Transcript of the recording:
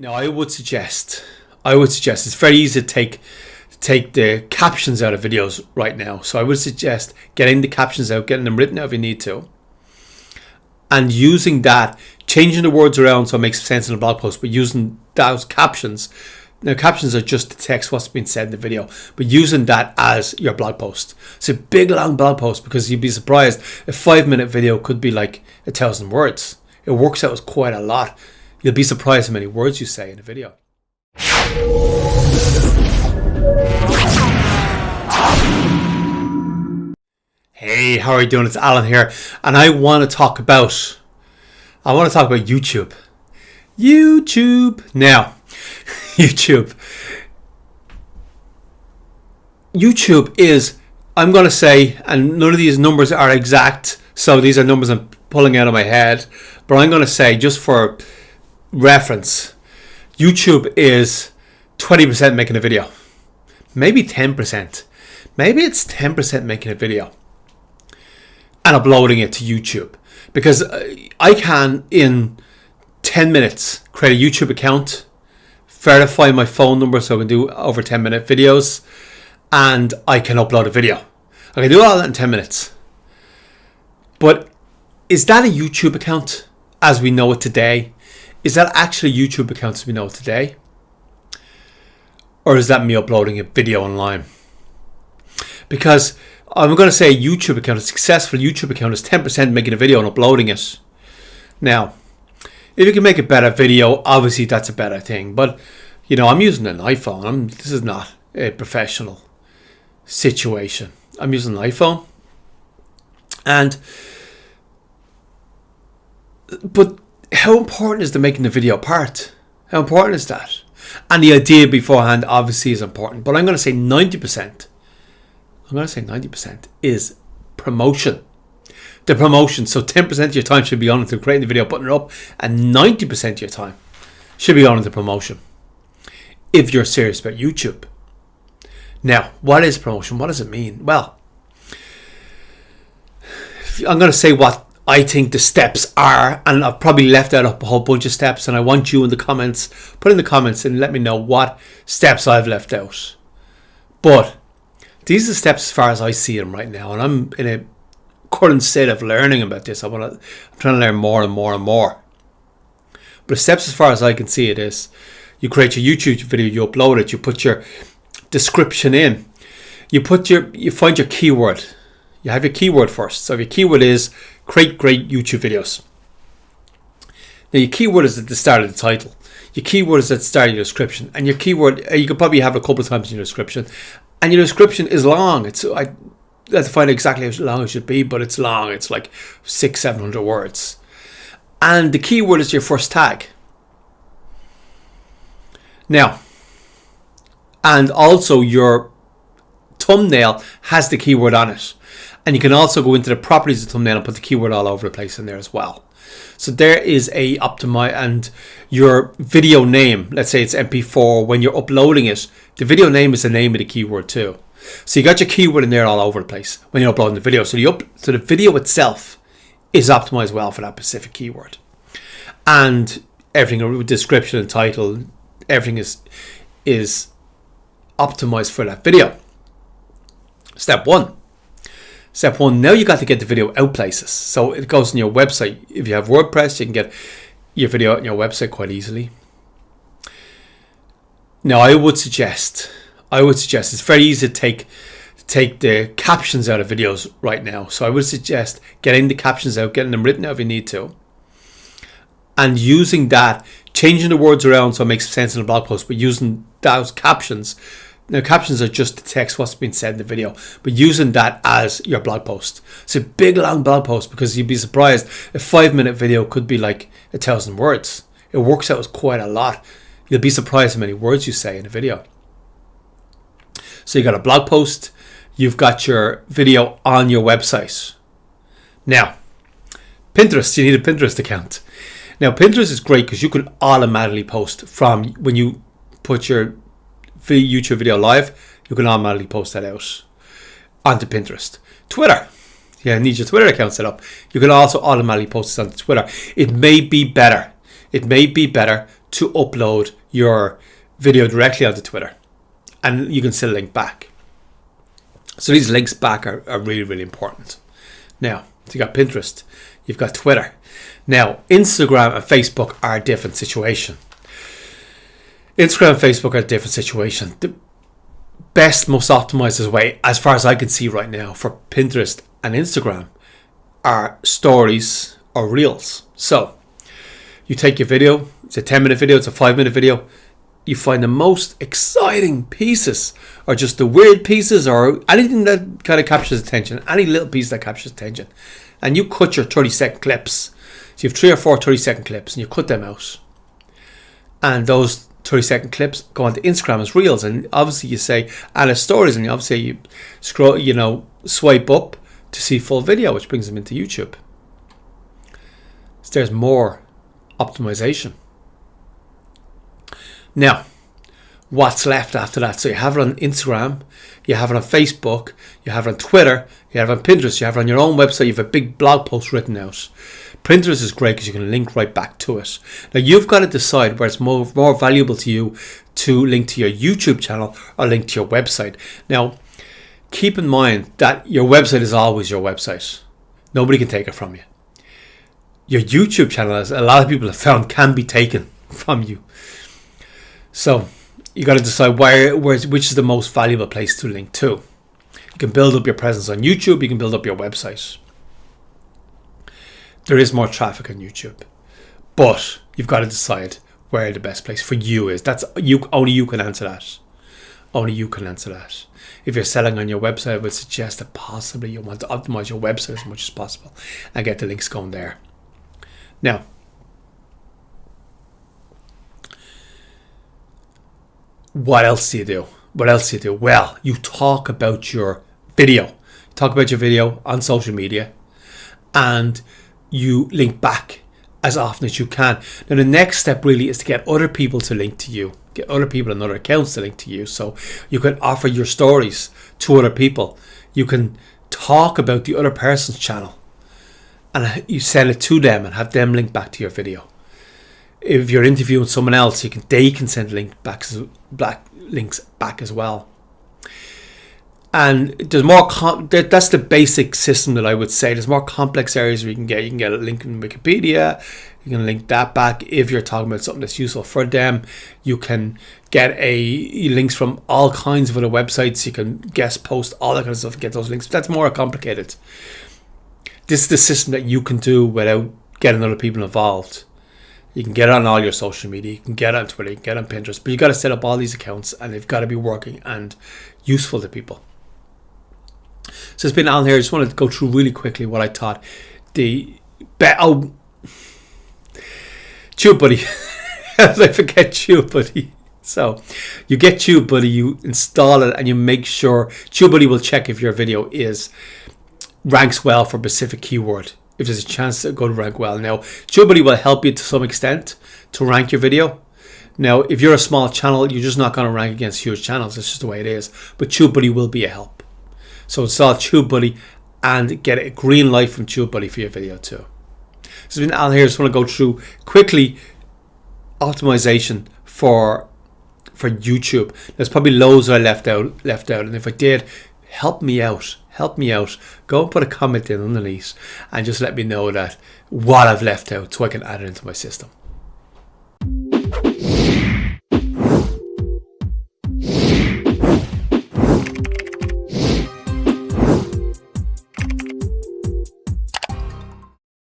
Now, I would suggest it's very easy to take the captions out of videos right now. So I would suggest getting the captions out, getting them written out if you need to, and using that, changing the words around so it makes sense in a blog post, but using those captions. Now, captions are just the text, what's been said in the video, but using that as your blog post. It's a big, long blog post because you'd be surprised. A 5-minute video could be like 1,000 words. It works out as quite a lot. You'll be surprised how many words you say in a video. Hey, how are you doing? It's Alan here, and I want to talk about YouTube. Now, YouTube is, I'm going to say, and none of these numbers are exact, so these are numbers I'm pulling out of my head, but I'm going to say, just for reference, YouTube is 20% making a video, maybe 10%. Maybe it's 10% making a video and uploading it to YouTube, because I can, in 10 minutes, create a YouTube account, verify my phone number so I can do over 10-minute videos, and I can upload a video. I can do all that in 10 minutes. But is that a YouTube account as we know it today? Is that actually a YouTube account as we know it today? Or is that me uploading a video online? Because I'm going to say a YouTube account, a successful YouTube account, is 10% making a video and uploading it. Now, if you can make a better video, obviously that's a better thing. But, you know, I'm using an iPhone. This is not a professional situation. I'm using an iPhone. But how important is the making the video part? How important is that? And the idea beforehand obviously is important. But I'm going to say 90%. Is promotion. The promotion. So 10% of your time should be on into creating the video, putting it up, and 90% of your time should be on into promotion if you're serious about YouTube. Now, what is promotion? What does it mean? Well, I'm going to say what I think the steps are, and I've probably left out a whole bunch of steps, and I want you in the comments, put in the comments and let me know what steps I've left out. But these are the steps as far as I see them right now, and I'm in a current state of learning about this. I'm trying to learn more and more and more. But the steps as far as I can see it is, you create your YouTube video, you upload it, you put your description in, you find your keyword. You have your keyword first. So if your keyword is create great YouTube videos. Now your keyword is at the start of the title. Your keyword is at the start of your description. And your keyword, you could probably have it a couple of times in your description. And your description is long. I have to find exactly how long it should be, but it's long. It's like 600-700 words. And the keyword is your first tag. Now, and also your thumbnail has the keyword on it. And you can also go into the properties of the thumbnail and put the keyword all over the place in there as well. So there is a optimize, and your video name, let's say it's MP4, when you're uploading it, the video name is the name of the keyword too. So you got your keyword in there all over the place when you're uploading the video. So the video itself is optimized well for that specific keyword. And everything, description and title, everything is optimized for that video. Step one, now you got to get the video out places. So it goes on your website. If you have WordPress, you can get your video out on your website quite easily. Now, I would suggest it's very easy to take the captions out of videos right now. So I would suggest getting the captions out, getting them written out if you need to, and using that, changing the words around so it makes sense in a blog post, but using those captions. Now, captions are just the text, what's been said in the video, but using that as your blog post. It's a big, long blog post because you'd be surprised. A 5-minute video could be like 1,000 words. It works out as quite a lot. You'll be surprised how many words you say in a video. So you got a blog post, you've got your video on your website. Now, Pinterest, you need a Pinterest account. Now, Pinterest is great because you can automatically post from when you put your YouTube video live, you can automatically post that out onto Pinterest. Twitter, you need your Twitter account set up. You can also automatically post it onto Twitter. It may be better to upload your video directly onto Twitter, and you can still link back. So these links back are really, really important. Now, so you got Pinterest, you've got Twitter. Now, Instagram and Facebook are a different situation. Instagram and Facebook are a different situation. The best, most optimized way, as far as I can see right now, for Pinterest and Instagram are stories or reels. So you take your video, it's a 10-minute video, it's a 5-minute video, you find the most exciting pieces, or just the weird pieces, or anything that kind of captures attention, any little piece that captures attention, and you cut your 30-second clips. So you have 3 or 4 30-second clips, and you cut them out, and those 30-second clips go onto Instagram as reels, and obviously you say add as stories, and obviously you scroll, swipe up to see full video, which brings them into YouTube. So there's more optimization. Now, what's left after that? So you have it on Instagram, you have it on Facebook, you have it on Twitter, you have it on Pinterest, you have it on your own website, you have a big blog post written out. Pinterest is great because you can link right back to it. Now you've got to decide where it's more valuable to you to link to your YouTube channel or link to your website. Now, keep in mind that your website is always your website. Nobody can take it from you. Your YouTube channel, as a lot of people have found, can be taken from you. So you got to decide which is the most valuable place to link to. You can build up your presence on YouTube. You can build up your website. There is more traffic on YouTube, but you've got to decide where the best place for you is. That's you. Only you can answer that. Only you can answer that. If you're selling on your website, I would suggest that possibly you want to optimize your website as much as possible and get the links going there. Now, what else do you do? Well, you talk about your video. Talk about your video on social media, and you link back as often as you can. Now, the next step really is to get other people to link to you. Get other people and other accounts to link to you. So you can offer your stories to other people. You can talk about the other person's channel, and you send it to them and have them link back to your video. If you're interviewing someone else, they can send links back as well. And there's more. That's the basic system that I would say. There's more complex areas where you can get a link in Wikipedia. You can link that back if you're talking about something that's useful for them. You can get links from all kinds of other websites. You can guest post, all that kind of stuff, and get those links. But that's more complicated. This is the system that you can do without getting other people involved. You can get it on all your social media. You can get it on Twitter. You can get it on Pinterest. But you've got to set up all these accounts, and they've got to be working and useful to people. So it's been Alan here. I just wanted to go through really quickly what I thought. TubeBuddy. As I forget TubeBuddy. So you get TubeBuddy, you install it, and you make sure TubeBuddy will check if your video ranks well for a specific keyword. If there's a chance to go to rank well. Now, TubeBuddy will help you to some extent to rank your video. Now, if you're a small channel, you're just not going to rank against huge channels. It's just the way it is. But TubeBuddy will be a help. So install TubeBuddy and get a green light from TubeBuddy for your video too. So it's been Alan here. I just want to go through quickly optimization for YouTube. There's probably loads I left out. And if I did, help me out. Go and put a comment in underneath and just let me know that what I've left out so I can add it into my system.